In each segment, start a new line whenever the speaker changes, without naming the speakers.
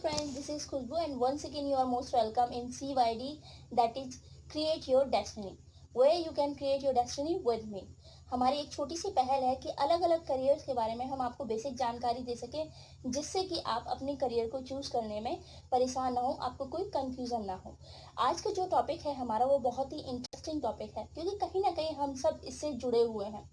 friends, this is Khushbu and once again you are most welcome in CYD, that is Create Your Destiny, where you can create your destiny with me. हमारी एक छोटी सी पहल है कि अलग अलग careers के बारे में हम आपको बेसिक जानकारी दे सकें, जिससे कि आप अपने करियर को चूज करने में परेशान ना हो, आपको कोई कंफ्यूजन ना हो। आज का जो टॉपिक है हमारा वो बहुत ही इंटरेस्टिंग टॉपिक है, क्योंकि कहीं ना कहीं हम सब इससे जुड़े हुए हैं।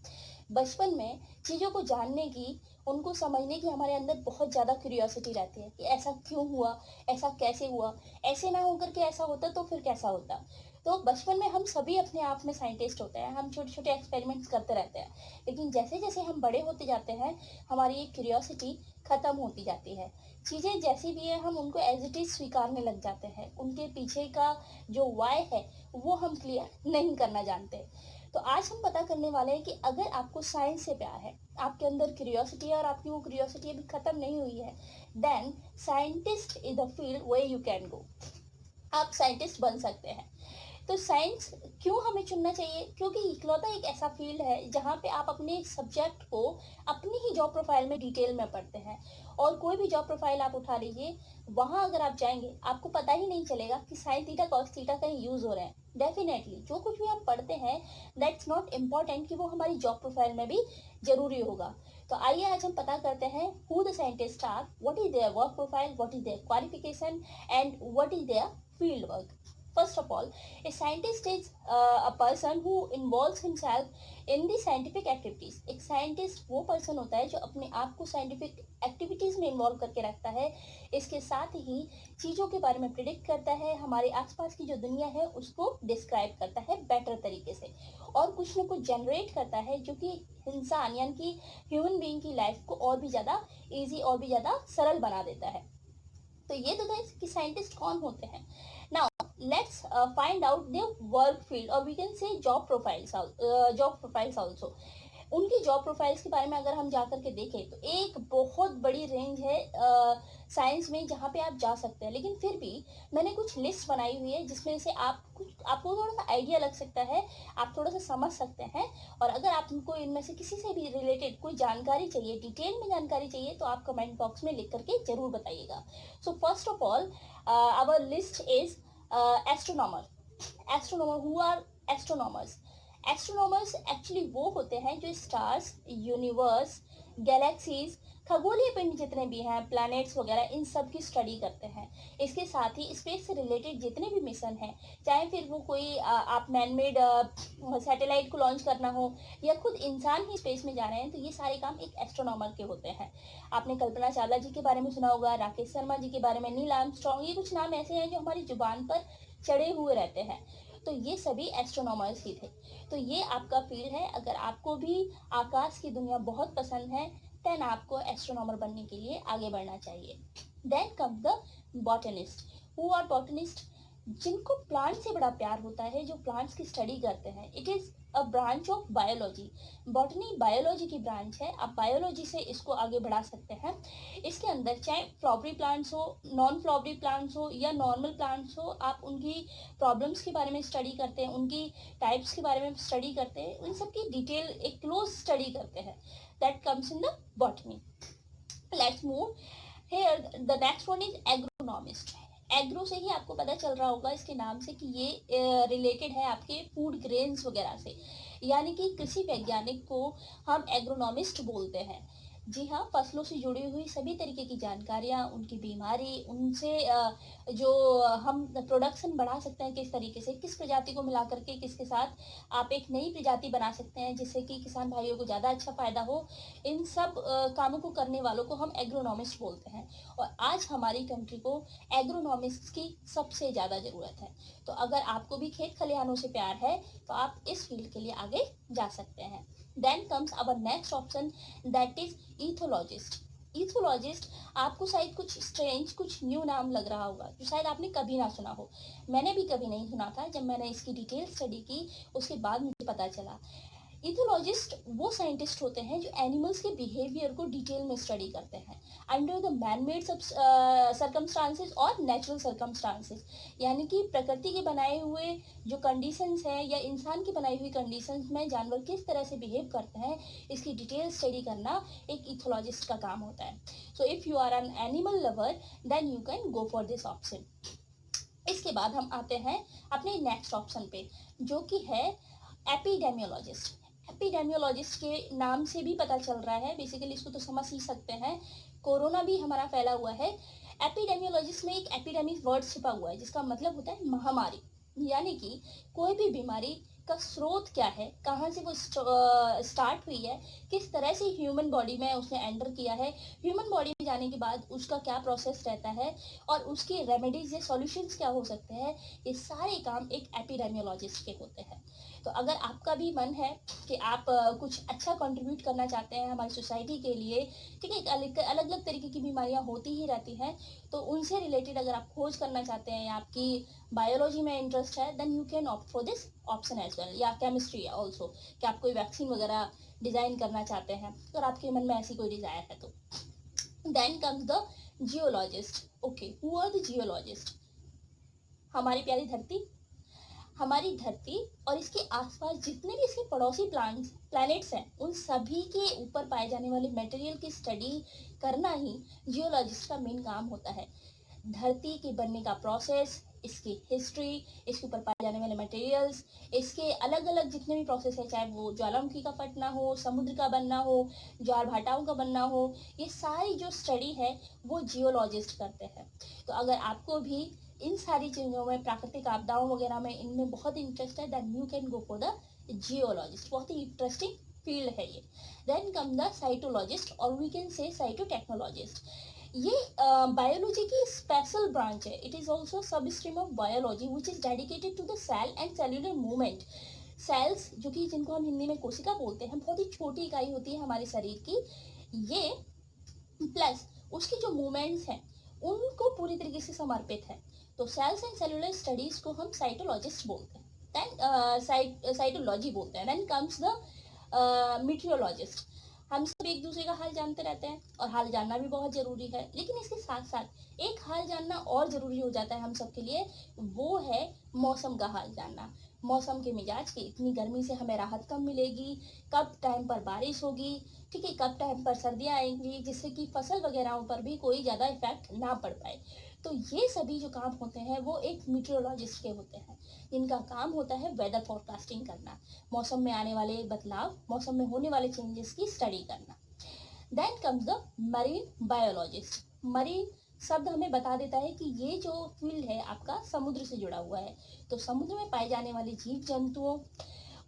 बचपन में चीज़ों को जानने की, उनको समझने की हमारे अंदर बहुत ज़्यादा क्यूरियोसिटी रहती है कि ऐसा क्यों हुआ, ऐसा कैसे हुआ, ऐसे ना होकर के ऐसा होता तो फिर कैसा होता। तो बचपन में हम सभी अपने आप में साइंटिस्ट होते हैं, हम छोटे छोटे एक्सपेरिमेंट्स करते रहते हैं। लेकिन जैसे जैसे हम बड़े होते जाते हैं हमारी ये क्यूरियोसिटी ख़त्म होती जाती है। चीज़ें जैसी भी है हम उनको एज इट इज़ स्वीकारने लग जाते हैं, उनके पीछे का जो वाई है वो हम क्लियर नहीं करना जानते। तो आज हम पता करने वाले हैं कि अगर आपको साइंस से प्यार है, आपके अंदर क्यूरियोसिटी है और आपकी वो क्यूरियोसिटी अभी खत्म नहीं हुई है, then scientist is the field way you can go. आप साइंटिस्ट बन सकते हैं। तो साइंस क्यों हमें चुनना चाहिए? क्योंकि इकलौता एक ऐसा फील्ड है जहाँ पे आप अपने सब्जेक्ट को अपनी ही जॉब प्रोफाइल में डिटेल में पढ़ते हैं। और कोई भी जॉब प्रोफाइल आप उठा लीजिए, वहाँ अगर आप जाएंगे आपको पता ही नहीं चलेगा कि साइन थीटा कॉस थीटा कहीं यूज़ हो रहे हैं। डेफिनेटली जो कुछ भी आप पढ़ते हैं दैट्स नॉट इम्पॉर्टेंट कि वो हमारी जॉब प्रोफाइल में भी जरूरी होगा। तो आइए आज हम पता करते हैं who the scientist are, what is their work profile, what is their qualification and what is their field work. First of all, a scientist is a person who involves himself in the scientific activities. एक scientist वो person होता है जो अपने आप को scientific activities में involve करके रखता है। इसके साथ ही चीज़ों के बारे में प्रिडिक्ट करता है, हमारे आसपास की जो दुनिया है उसको डिस्क्राइब करता है बेटर तरीके से, और कुछ ना कुछ जनरेट करता है जो कि इंसान यानी कि ह्यूमन बीइंग की लाइफ को और भी ज़्यादा ईजी और भी ज़्यादा सरल बना देता है। तो ये तो था कि साइंटिस्ट कौन होते हैं। Now let's find out their work field or we can say job profiles also. उनकी जॉब प्रोफाइल्स के बारे में अगर हम जा करके देखें तो एक बहुत बड़ी रेंज है साइंस में जहाँ पे आप जा सकते हैं। लेकिन फिर भी मैंने कुछ लिस्ट बनाई हुई है जिसमें से आपको थोड़ा सा आइडिया लग सकता है, आप थोड़ा सा समझ सकते हैं। और अगर आपको इनमें से किसी से भी रिलेटेड कोई जानकारी चाहिए, डिटेल में जानकारी चाहिए, तो आप कमेंट बॉक्स में लिख करके जरूर बताइएगा। So first of all our list is astronomer who are astronomers. Astronomers actually वो होते हैं जो स्टार्स, यूनिवर्स, गैलेक्सीज, खगोलीय पिंड जितने भी हैं, प्लैनेट्स वगैरह, इन सब की स्टडी करते हैं। इसके साथ ही स्पेस से रिलेटेड जितने भी मिशन हैं, चाहे फिर वो कोई आप मैनमेड सैटेलाइट को लॉन्च करना हो या खुद इंसान ही स्पेस में जा रहे हैं, तो ये सारे काम एक एस्ट्रोनॉमर के होते हैं। आपने कल्पना चावला जी के बारे में सुना होगा, राकेश शर्मा जी के बारे में, नील आर्मस्ट्रॉन्ग, ये कुछ नाम ऐसे हैं जो हमारी जुबान पर चढ़े हुए रहते हैं। तो ये सभी एस्ट्रोनॉमर्स ही थे। तो ये आपका फील्ड है। अगर आपको भी आकाश की दुनिया बहुत पसंद है देन आपको एस्ट्रोनॉमर बनने के लिए आगे बढ़ना चाहिए। Then come the botanist. Who are botanist? जिनको प्लांट से बड़ा प्यार होता है, जो प्लांट्स की स्टडी करते हैं। It is a branch of biology. Botany biology की ब्रांच है, आप बायोलॉजी से इसको आगे बढ़ा सकते हैं। इसके अंदर चाहे फ्लावरी प्लांट्स हो, नॉन फ्लावरी प्लांट्स हो या नॉर्मल प्लांट्स हो, आप उनकी प्रॉब्लम्स के बारे में स्टडी करते हैं, उनकी टाइप्स के बारे में स्टडी करते हैं, उन सब की डिटेल एक क्लोज स्टडी करते हैं। That comes in the botany. Let's move here, the next one is agronomist. Agro से ही आपको पता चल रहा होगा इसके नाम से कि ये रिलेटेड है आपके फूड ग्रेन्स वगैरह से, यानी कि कृषि वैज्ञानिक को हम एग्रोनॉमिस्ट बोलते हैं। जी हाँ, फसलों से जुड़ी हुई सभी तरीके की जानकारियाँ, उनकी बीमारी, उनसे जो हम प्रोडक्शन बढ़ा सकते हैं किस तरीके से, किस प्रजाति को मिला करके किसके साथ आप एक नई प्रजाति बना सकते हैं जिससे कि किसान भाइयों को ज़्यादा अच्छा फायदा हो, इन सब कामों को करने वालों को हम एग्रोनॉमिस्ट बोलते हैं। और आज हमारी कंट्री को एग्रोनॉमिस्ट की सबसे ज़्यादा ज़रूरत है। तो अगर आपको भी खेत खलिहानों से प्यार है तो आप इस फील्ड के लिए आगे जा सकते हैं। Then comes our next option, that is ethologist. Ethologist आपको शायद कुछ स्ट्रेंज, कुछ न्यू नाम लग रहा होगा जो शायद आपने कभी ना सुना हो। मैंने भी कभी नहीं सुना था। जब मैंने इसकी डिटेल स्टडी की उसके बाद मुझे पता चला। इथोलॉजिस्ट वो साइंटिस्ट होते हैं जो एनिमल्स के बिहेवियर को डिटेल में स्टडी करते हैं under the man made circumstances और नेचुरल सर्कमस्टांसेस, यानी कि प्रकृति के बनाए हुए जो कंडीशंस हैं या इंसान की बनाई हुई कंडीशंस में जानवर किस तरह से बिहेव करते हैं, इसकी डिटेल स्टडी करना एक इथोलॉजिस्ट का काम होता है. So if you are an animal lover then you can go for this option. इसके बाद हम आते हैं अपने नेक्स्ट ऑप्शन पे, जो कि है एपिडेमियोलॉजिस्ट. एपिडेमियोलॉजिस्ट के नाम से भी पता चल रहा है, बेसिकली इसको तो समझ ही सकते हैं, कोरोना भी हमारा फैला हुआ है. एपिडेमियोलॉजिस्ट में एक एपिडेमिक वर्ड छिपा हुआ है जिसका मतलब होता है महामारी, यानी कि कोई भी बीमारी का स्रोत क्या है, कहाँ से वो स्टार्ट हुई है, किस तरह से ह्यूमन बॉडी में उसने एंटर किया है, ह्यूमन बॉडी में जाने के बाद उसका क्या प्रोसेस रहता है और उसके रेमेडीज या सॉल्यूशंस क्या हो सकते हैं, ये सारे काम एक एपिडेमियोलॉजिस्ट के होते हैं. तो अगर आपका भी मन है कि आप कुछ अच्छा कंट्रीब्यूट करना चाहते हैं हमारी सोसाइटी के लिए, ठीक है, अलग अलग तरीके की बीमारियां होती ही रहती हैं, तो उनसे रिलेटेड अगर आप खोज करना चाहते हैं या आपकी बायोलॉजी में इंटरेस्ट है, then you can opt for this option as well. या केमिस्ट्री ऑल्सो, कि आप कोई वैक्सीन वगैरह डिज़ाइन करना चाहते हैं अगर आपके मन में ऐसी कोई डिज़ायर है तो. Then comes the geologist. Okay, who are the geologist? हमारी प्यारी धरती, हमारी धरती और इसके आसपास जितने भी इसके पड़ोसी प्लैनेट्स हैं, उन सभी के ऊपर पाए जाने वाले मटेरियल की स्टडी करना ही जियोलॉजिस्ट का मेन काम होता है. धरती के बनने का प्रोसेस, इसकी हिस्ट्री, इसके ऊपर पाए जाने वाले मटेरियल्स, इसके अलग अलग जितने भी प्रोसेस है, चाहे वो ज्वालामुखी का फटना हो, समुद्र का बनना हो, ज्वार भाटाओं का बनना हो, ये सारी जो स्टडी है वो जियोलॉजिस्ट करते हैं. तो अगर आपको भी इन सारी चीज़ों में, प्राकृतिक आपदाओं वगैरह में, इनमें बहुत इंटरेस्ट है, then you can go for the geologist. बहुत ही इंटरेस्टिंग फील्ड है ये. देन कम द साइटोलॉजिस्ट और वी कैन से साइटोटेक्नोलॉजिस्ट. ये बायोलॉजी की स्पेशल ब्रांच है. It is also sub stream of biology which is dedicated to the cell and cellular movement. Cells, जो कि जिनको हम हिंदी में कोशिका बोलते हैं, बहुत ही छोटी इकाई होती है हमारे शरीर की, ये प्लस उसकी जो मूवमेंट्स हैं उनको पूरी तरीके से समर्पित है. तो सेल्स एंड सेलुलर स्टडीज को हम साइटोलॉजिस्ट बोलते हैं, देन साइटोलॉजी बोलते हैं. Then comes the meteorologist. हम सब एक दूसरे का हाल जानते रहते हैं और हाल जानना भी बहुत ज़रूरी है, लेकिन इसके साथ साथ एक हाल जानना और ज़रूरी हो जाता है हम सब के लिए, वो है मौसम का हाल जानना. मौसम के मिजाज की, इतनी गर्मी से हमें राहत कब मिलेगी, कब टाइम पर बारिश होगी, ठीक है, कब टाइम पर सर्दियाँ आएंगी, जिससे कि फसल वगैरह पर भी कोई ज़्यादा इफेक्ट ना पड़ पाए. तो ये सभी जो काम होते हैं वो एक मीटरोलॉजिस्ट के होते हैं, जिनका काम होता है वेदर फोरकास्टिंग करना, मौसम में आने वाले बदलाव, मौसम में होने वाले चेंजेस की स्टडी करना. Then comes the marine biologist. Marine शब्द हमें बता देता है कि ये जो फील्ड है आपका समुद्र से जुड़ा हुआ है. तो समुद्र में पाए जाने वाले जीव जंतुओं,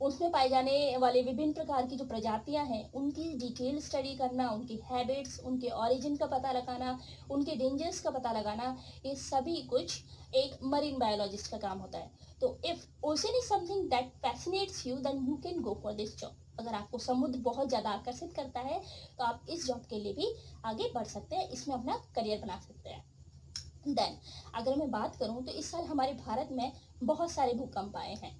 उसमें पाए जाने वाले विभिन्न प्रकार की जो प्रजातियां हैं, उनकी डिटेल स्टडी करना, उनकी हैबिट्स, उनके ओरिजिन का पता लगाना, उनके डेंजर्स का पता लगाना, ये सभी कुछ एक मरीन बायोलॉजिस्ट का काम होता है. तो if ocean is something that fascinates you, then you can go for this job. अगर आपको समुद्र बहुत ज़्यादा आकर्षित करता है तो आप इस जॉब के लिए भी आगे बढ़ सकते हैं, इसमें अपना करियर बना सकते हैं. देन अगर मैं बात करूं तो इस साल हमारे भारत में बहुत सारे भूकंप आए हैं.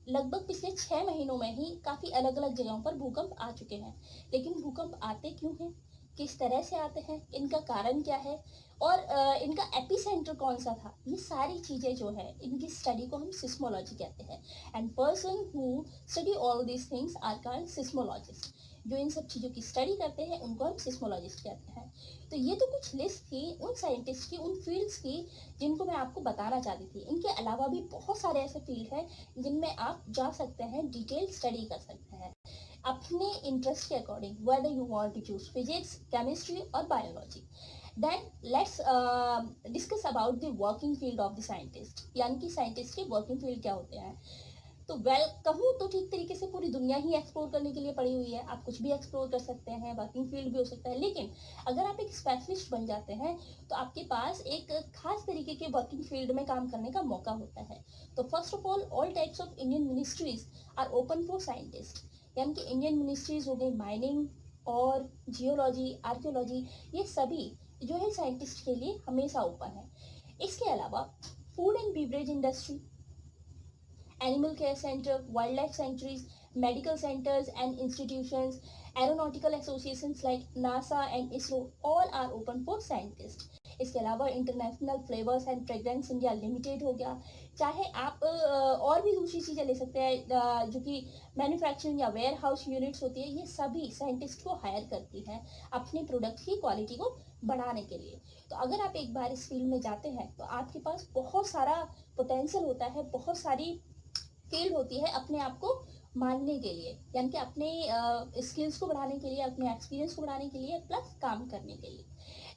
लगभग पिछले 6 महीनों में ही काफ़ी अलग अलग जगहों पर भूकंप आ चुके हैं. लेकिन भूकंप आते क्यों हैं, किस तरह से आते हैं, इनका कारण क्या है और इनका एपिसेंटर कौन सा था, ये सारी चीज़ें जो है इनकी स्टडी को हम सिस्मोलॉजी कहते हैं. And person who study all these things are called seismologist. जो इन सब चीज़ों की स्टडी करते हैं उनको हम सिस्मोलॉजिस्ट कहते हैं. तो ये तो कुछ लिस्ट थी उन साइंटिस्ट की, उन फील्ड्स की जिनको मैं आपको बताना चाहती थी. इनके अलावा भी बहुत सारे ऐसे फील्ड हैं जिनमें आप जा सकते हैं, डिटेल स्टडी कर सकते हैं अपने इंटरेस्ट के according, whether you want to choose physics, chemistry और biology. Then let's discuss about the working field of the scientist, यानी कि साइंटिस्ट के वर्किंग फील्ड क्या होते हैं. तो कहूँ तो ठीक तरीके से पूरी दुनिया ही एक्सप्लोर करने के लिए पड़ी हुई है. आप कुछ भी एक्सप्लोर कर सकते हैं, वर्किंग फील्ड भी हो सकता है, लेकिन अगर आप एक स्पेशलिस्ट बन जाते हैं तो आपके पास एक खास तरीके के वर्किंग फील्ड में काम करने का मौका होता है. तो first of all types of Indian ministries are open for scientist. यानी कि इंडियन मिनिस्ट्रीज हो गई, माइनिंग और जियोलॉजी, आर्कियोलॉजी, ये सभी जो है साइंटिस्ट के लिए हमेशा ओपन है. इसके अलावा food and beverage industry, animal care centre, wild life sanctuaries, medical centers and institutions, aeronautical associations like NASA and ISRO, all are open for scientists. इसके अलावा international flavours and fragrance India limited हो गया, चाहे आप और भी दूसरी चीज़ें ले सकते हैं जो कि मैन्युफैक्चरिंग या वेयर हाउस यूनिट्स होती है, ये सभी साइंटिस्ट को हायर करती हैं अपने प्रोडक्ट की क्वालिटी को बढ़ाने के लिए। तो अगर आप एक बार इस फील्ड में जाते हैं तो आपके पास बहुत सारा पोटेंशियल होता है, बहुत सारी फील्ड होती है अपने आप को मानने के लिए, यानी कि अपने स्किल्स को बढ़ाने के लिए, अपने एक्सपीरियंस को बढ़ाने के लिए, प्लस काम करने के लिए।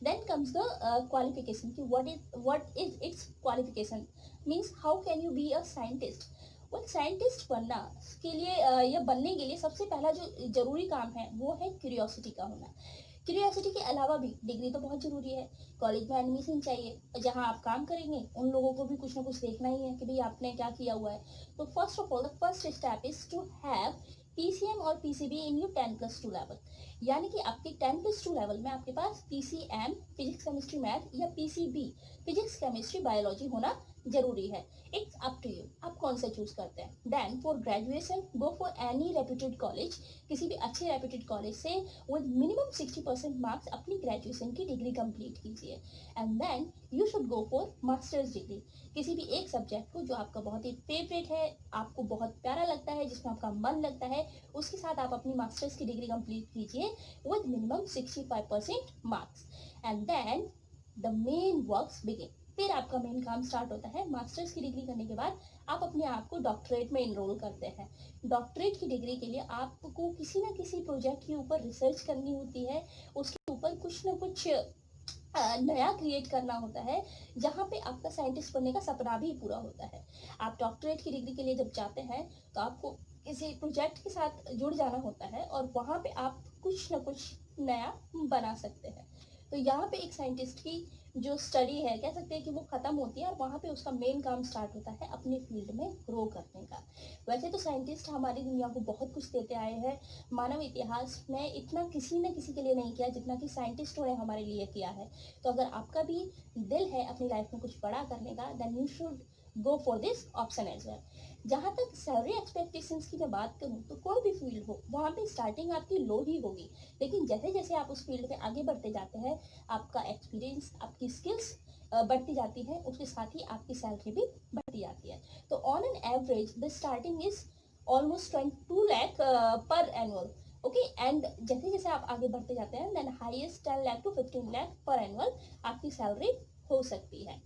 Then comes the qualification कि what is its qualification, means how can you be a scientist। वो साइंटिस्ट बनना के लिए या बनने के लिए सबसे पहला जो जरूरी काम है वो है क्यूरियोसिटी का होना। क्यूरियोसिटी के अलावा भी डिग्री तो बहुत ज़रूरी है, कॉलेज में एडमिशन चाहिए, जहाँ आप काम करेंगे उन लोगों को भी कुछ ना कुछ देखना ही है कि भाई आपने क्या किया हुआ है। तो first of all the first step is to have PCM और PCB इन यू 10+2 लेवल, यानी कि आपके 10+2 लेवल में आपके पास PCM फिजिक्स केमिस्ट्री मैथ या PCB फिजिक्स केमिस्ट्री बायोलॉजी होना जरूरी है। इट्स अप टू यू, आप कौन सा चूज करते हैं। Then for graduation go for any reputed college, किसी भी अच्छे रेप्यूटेड कॉलेज से विद मिनिमम 60% मार्क्स अपनी ग्रेजुएशन की डिग्री कंप्लीट कीजिए। And then you should go for masters degree, किसी भी एक सब्जेक्ट को जो आपका बहुत ही फेवरेट है, आपको बहुत प्यारा लगता है, जिसमें आपका मन लगता है, उसके साथ आप अपनी मास्टर्स की डिग्री कंप्लीट कीजिए with minimum 65% marks. And then the main works begin, फिर आपका मेन काम स्टार्ट होता है। मास्टर्स की डिग्री करने के बाद आप अपने आप को डॉक्टरेट में इनरोल करते हैं। डॉक्टरेट की डिग्री के लिए आपको किसी ना किसी प्रोजेक्ट के ऊपर रिसर्च करनी होती है, उसके ऊपर कुछ ना कुछ नया क्रिएट करना होता है, जहाँ पे आपका साइंटिस्ट बनने का सपना भी पूरा होता है। आप डॉक्टरेट की डिग्री के लिए जब जाते हैं तो आपको किसी प्रोजेक्ट के साथ जुड़ जाना होता है और वहाँ पे आप कुछ ना कुछ नया बना सकते हैं। तो यहाँ पे एक साइंटिस्ट की जो स्टडी है, कह सकते हैं कि वो ख़त्म होती है और वहाँ पे उसका मेन काम स्टार्ट होता है अपने फील्ड में ग्रो करने का। वैसे तो साइंटिस्ट हमारी दुनिया को बहुत कुछ देते आए हैं, मानव इतिहास में इतना किसी न किसी के लिए नहीं किया जितना कि साइंटिस्टों ने हमारे लिए किया है। तो अगर आपका भी दिल है अपनी लाइफ में कुछ बड़ा करने का, then you should go for this option as well. जहाँ तक सैलरी एक्सपेक्टेशंस की मैं बात करूँ तो कोई भी फील्ड हो, वहाँ पे स्टार्टिंग आपकी लो ही होगी, लेकिन जैसे जैसे आप उस फील्ड में आगे बढ़ते जाते हैं, आपका एक्सपीरियंस, आपकी स्किल्स बढ़ती जाती है, उसके साथ ही आपकी सैलरी भी बढ़ती जाती है। तो on an average the starting is almost 22 lakh per annual, okay. And जैसे जैसे आप आगे बढ़ते जाते हैं, then highest 10 lakh to 15 lakh per annual आपकी सैलरी हो सकती है।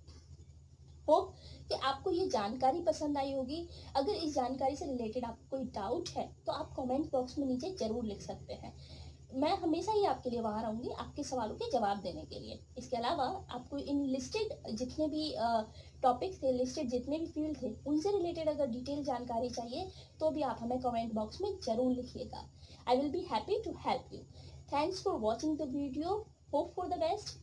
होप कि आपको ये जानकारी पसंद आई होगी। अगर इस जानकारी से रिलेटेड आपको कोई डाउट है तो आप कमेंट बॉक्स में नीचे ज़रूर लिख सकते हैं। मैं हमेशा ही आपके लिए वहाँ रहूँगी आपके सवालों के जवाब देने के लिए। इसके अलावा आपको इन लिस्टेड जितने भी टॉपिक्स थे, लिस्टेड जितने भी फील्ड थे, उनसे रिलेटेड अगर डिटेल जानकारी चाहिए तो भी आप हमें कमेंट बॉक्स में ज़रूर लिखिएगा। I will be happy to help you. Thanks for watching the video. Hope for the best.